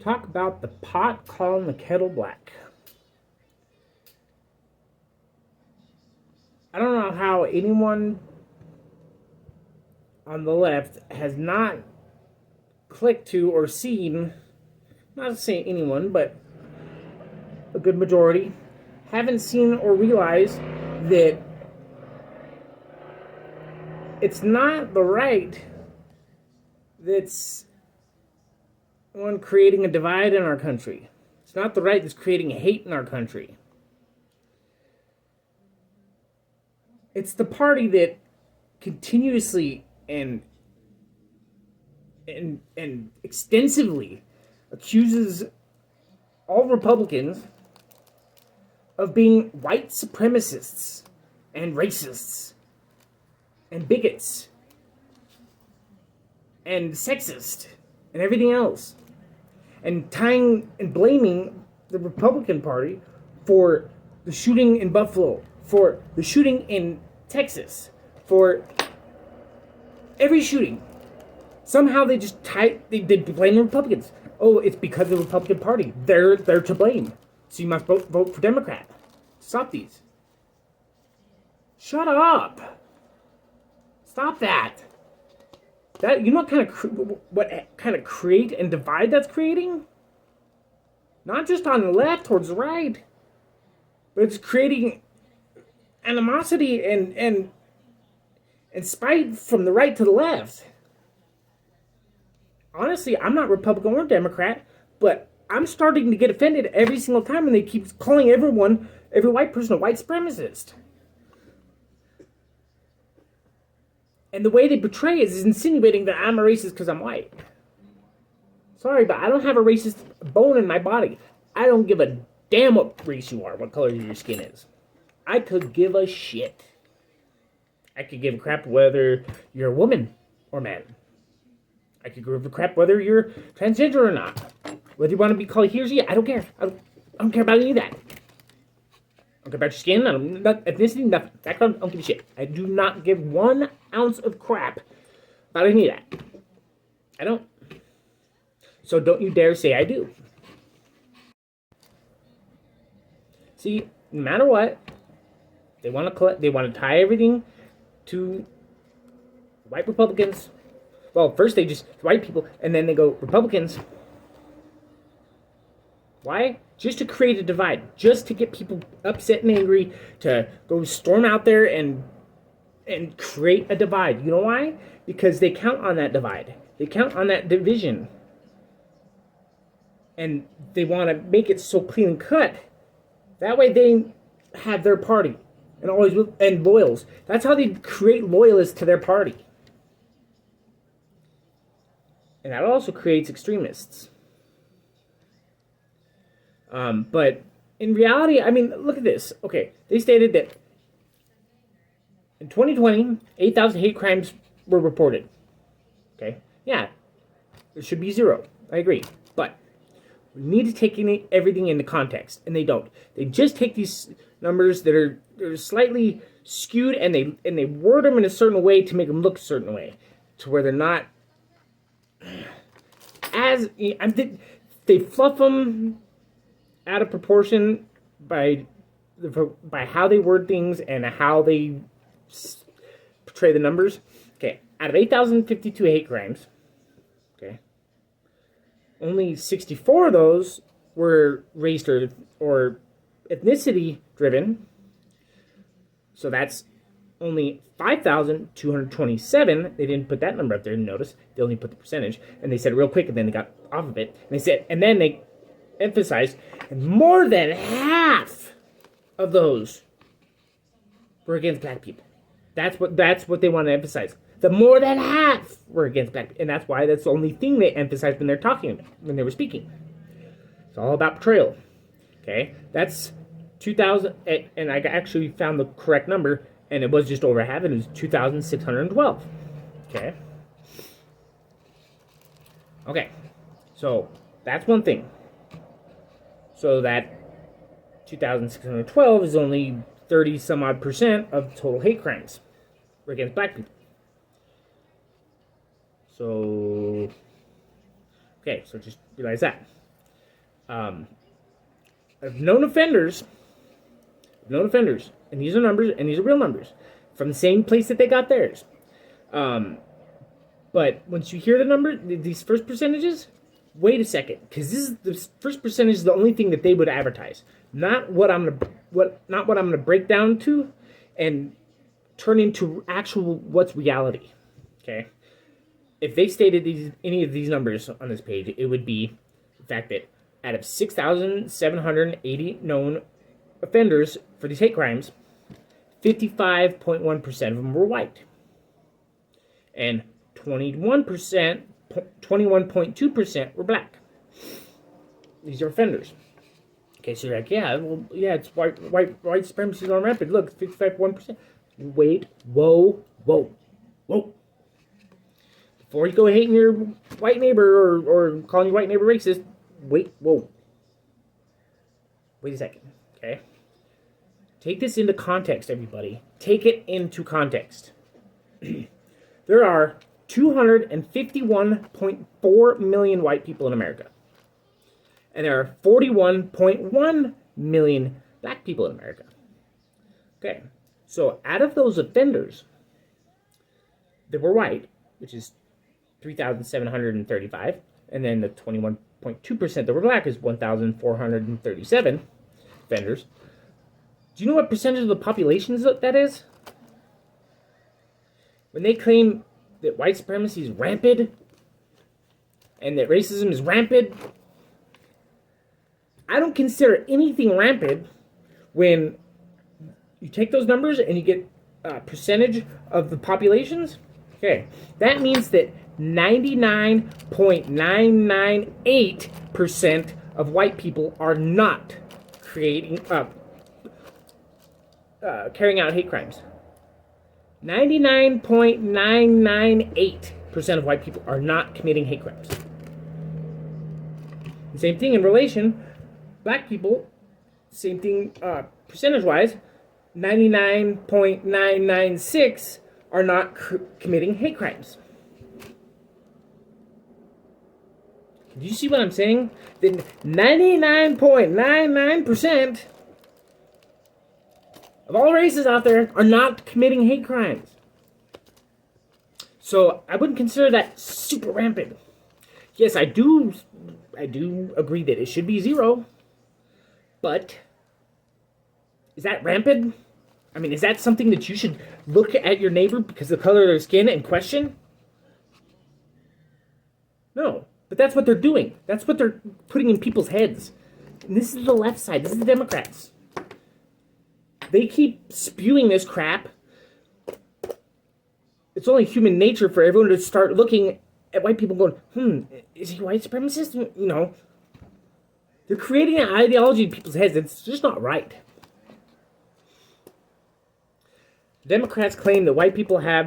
talk about the pot calling the kettle black. I don't know how anyone on the left has not clicked to or seen, not to say anyone, but a good majority, haven't seen or realized that it's not the right that's one creating a divide in our country. It's not the right that's creating hate in our country. It's the party that continuously and extensively accuses all Republicans of being white supremacists and racists and bigots and sexist and everything else, and tying and blaming the Republican Party for the shooting in Buffalo, for the shooting in Texas, for every shooting. Somehow they just they blame the Republicans. Oh, it's because of the Republican Party. They're to blame. So you must vote for Democrat. Stop these. Shut up. Stop that. That, you know what kind of create and divide that's creating? Not just on the left towards the right, but it's creating animosity and spite from the right to the left. Honestly, I'm not Republican or Democrat, but I'm starting to get offended every single time when they keep calling every white person a white supremacist. And the way they portray it is insinuating that I'm a racist because I'm white. Sorry, but I don't have a racist bone in my body. I don't give a damn what race you are, what color your skin is. I could give a shit. I could give a crap whether you're a woman or man. I could give a crap whether you're transgender or not. Whether you want to be called he or she, I don't care. I don't care about any of that. I don't care about your skin, ethnicity, nothing. Background, I don't give a shit. I do not give 1 ounce of crap about any of that. I don't. So don't you dare say I do. See, no matter what, they want to tie everything to white Republicans. Well, first they just white people, and then they go Republicans. Why? Just to create a divide, just to get people upset and angry, to go storm out there and create a divide. You know why? Because they count on that divide. They count on that division. And they want to make it so clean and cut. That way they have their party and loyals. That's how they create loyalists to their party. And that also creates extremists. But in reality, I mean, look at this. Okay, they stated that in 2020, 8,000 hate crimes were reported. Okay, yeah, it should be 0. I agree. But we need to take everything into context, and they don't. They just take these numbers that are slightly skewed, and they word them in a certain way to make them look a certain way, to where they're not as they fluff them out of proportion by how they word things and how they portray the numbers. Okay, out of 8,052 hate crimes, okay, only 64 of those were race or ethnicity driven. So that's only 5,227. They didn't put that number up there. Notice they only put the percentage, and they said it real quick, and then they got off of it. And then they emphasized, and more than half of those were against black people. That's what they want to emphasize. The more than half were against black people, and that's why that's the only thing they emphasized when when they were speaking. It's all about portrayal. Okay, that's 2,000, and I actually found the correct number, and it was just over half. It was 2,612. Okay. Okay, so that's one thing. So that 2,612 is only 30 some odd percent of total hate crimes against black people. So, okay, so just realize that. Of known offenders, and these are numbers, and these are real numbers, from the same place that they got theirs. But once you hear the number, these first percentages, wait a second, because this is the first percentage is the only thing that they would advertise, not what I'm gonna break down to, and turn into actual what's reality. Okay, if they stated any of these numbers on this page, it would be the fact that out of 6,780 known offenders for these hate crimes, 55.1% of them were white, and 21.2% were black. These are offenders. Okay, so you're like, yeah, well, yeah, it's white supremacy is on rampant. Look, 55.1%. Wait, whoa. Before you go hating your white neighbor or calling your white neighbor racist, wait a second, okay? Take this into context, everybody. Take it into context. There are 251.4 million white people in America. And there are 41.1 million black people in America. Okay, so out of those offenders that were white, which is 3,735, and then the 21.2% that were black is 1,437 offenders. Do you know what percentage of the population that is? When they claim that white supremacy is rampant and that racism is rampant, I don't consider anything rampant when you take those numbers and you get a percentage of the populations. Okay, that means that 99.998% of white people are not carrying out hate crimes. 99.998% of white people are not committing hate crimes. The same thing in relation, black people, same thing percentage-wise, 99.996 are not committing hate crimes. Do you see what I'm saying? Then 99.99% of all races out there are not committing hate crimes. So I wouldn't consider that super rampant. Yes, I do agree that it should be 0. But is that rampant? I mean, is that something that you should look at your neighbor because of the color of their skin and question? No. But that's what they're doing. That's what they're putting in people's heads. And this is the left side. This is the Democrats. They keep spewing this crap. It's only human nature for everyone to start looking at white people going, is he white supremacist? You know, they're creating an ideology in people's heads that's just not right. Democrats claim that white people that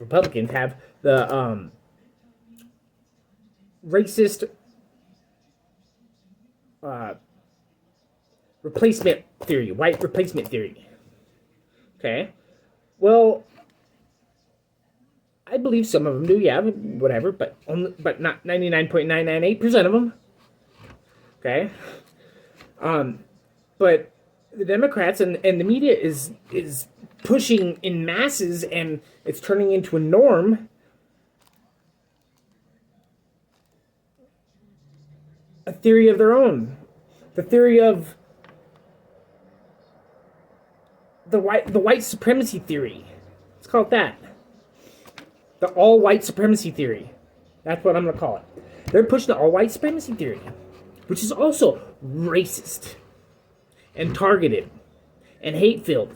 Republicans have the racist replacement theory, white replacement theory. Okay, well, I believe some of them do, yeah, whatever, but not 99.998% of them. Okay, but the Democrats and the media is pushing in masses, and it's turning into a norm. A theory of their own, the theory of the white supremacy theory. Let's call it that. The all white supremacy theory. That's what I'm going to call it. They're pushing the all white supremacy theory, which is also racist and targeted and hate-filled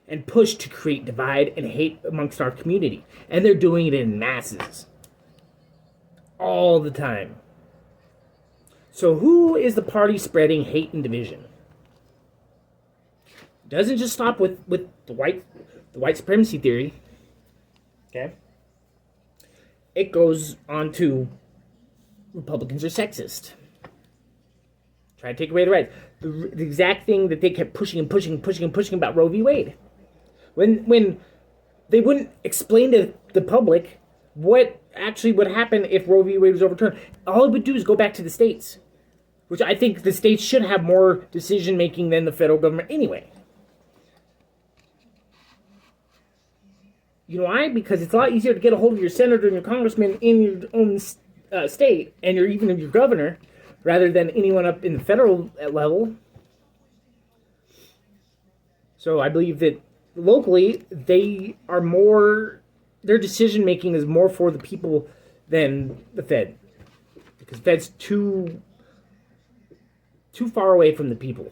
and pushed to create divide and hate amongst our community. And they're doing it in masses all the time. So who is the party spreading hate and division? It doesn't just stop with the white supremacy theory. Okay? It goes on to Republicans are sexist. Try to take away the rights. The exact thing that they kept pushing about Roe v. Wade. When they wouldn't explain to the public what actually would happen if Roe v. Wade was overturned. All it would do is go back to the states. which I think the states should have more decision making than the federal government anyway. You know why? Because it's a lot easier to get a hold of your senator and your congressman in your own state, and even your governor, rather than anyone up in the federal level. So I believe that locally, their decision making is more for the people than the Fed. Because Fed's too far away from the people.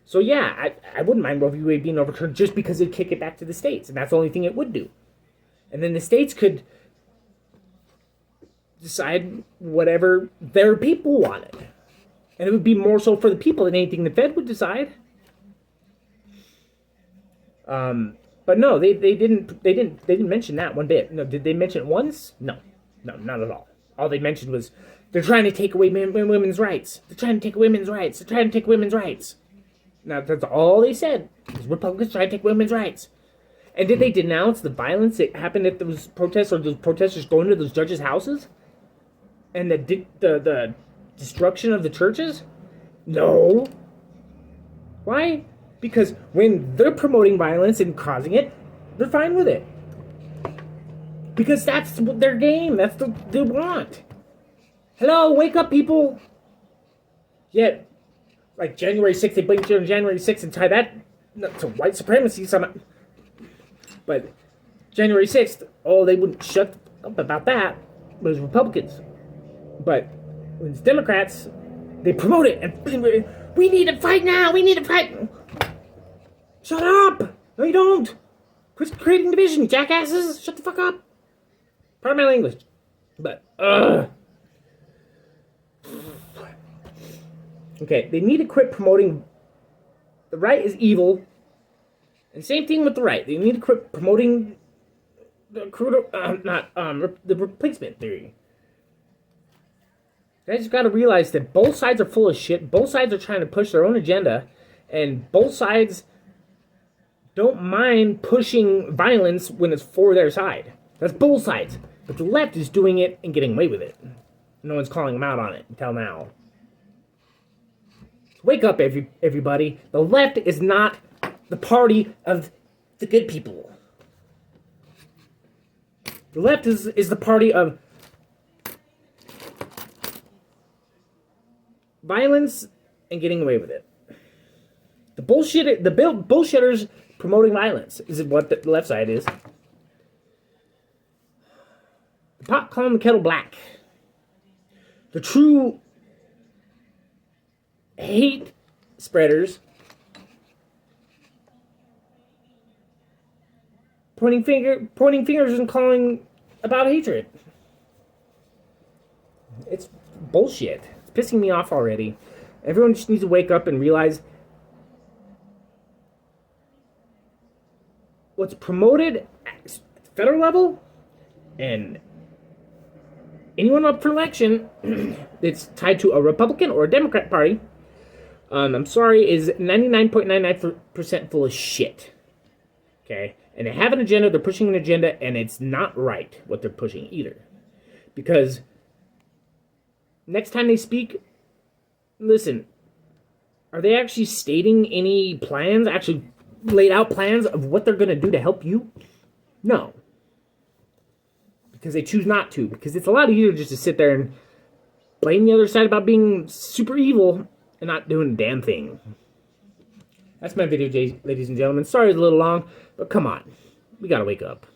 So yeah, I wouldn't mind Roe v. Wade being overturned just because it'd kick it back to the states, and that's the only thing it would do. And then the states could decide whatever their people wanted. And it would be more so for the people than anything the Fed would decide. But no, they didn't mention that one bit. No, did they mention it once? No, not at all. All they mentioned was they're trying to take away women's rights. They're trying to take women's rights. They're trying to take women's rights. Now that's all they said. Republicans trying to take women's rights. And did they denounce the violence that happened at those protests, or those protesters going to those judges' houses, and the destruction of the churches? No. Why? Because when they're promoting violence and causing it, they're fine with it. Because that's their game. That's what they want. Hello, wake up, people. Yet, like January 6th, they blame it on January 6th and tie that to white supremacy somehow. But January 6th, they wouldn't shut up about that. But it was Republicans. But when it's Democrats, they promote it. And we need to fight now. We need to fight. Shut up. No, you don't. Quit creating division, you jackasses. Shut the fuck up. Pardon my language. But, okay, they need to quit promoting the right is evil. And same thing with the right. They need to quit promoting the replacement theory. They just got to realize that both sides are full of shit. Both sides are trying to push their own agenda. And both sides don't mind pushing violence when it's for their side. That's both sides. But the left is doing it and getting away with it. No one's calling them out on it until now. Wake up, everybody. The left is not the party of the good people. The left is the party of violence and getting away with it. The bullshitters promoting violence is what the left side is. The pot calling the kettle black. The true hate spreaders pointing fingers and calling about hatred. It's bullshit. It's pissing me off already. Everyone just needs to wake up and realize what's promoted at the federal level and anyone up for election that's tied to a Republican or a Democrat party, I'm sorry, is 99.99% full of shit. Okay? And they have an agenda, they're pushing an agenda, and it's not right what they're pushing either. Because next time they speak, listen, are they actually stating any plans, actually laid out plans of what they're going to do to help you? No. Because they choose not to. Because it's a lot easier just to sit there and blame the other side about being super evil and not doing a damn thing. That's my video, ladies and gentlemen. Sorry it's a little long, but come on. We gotta wake up.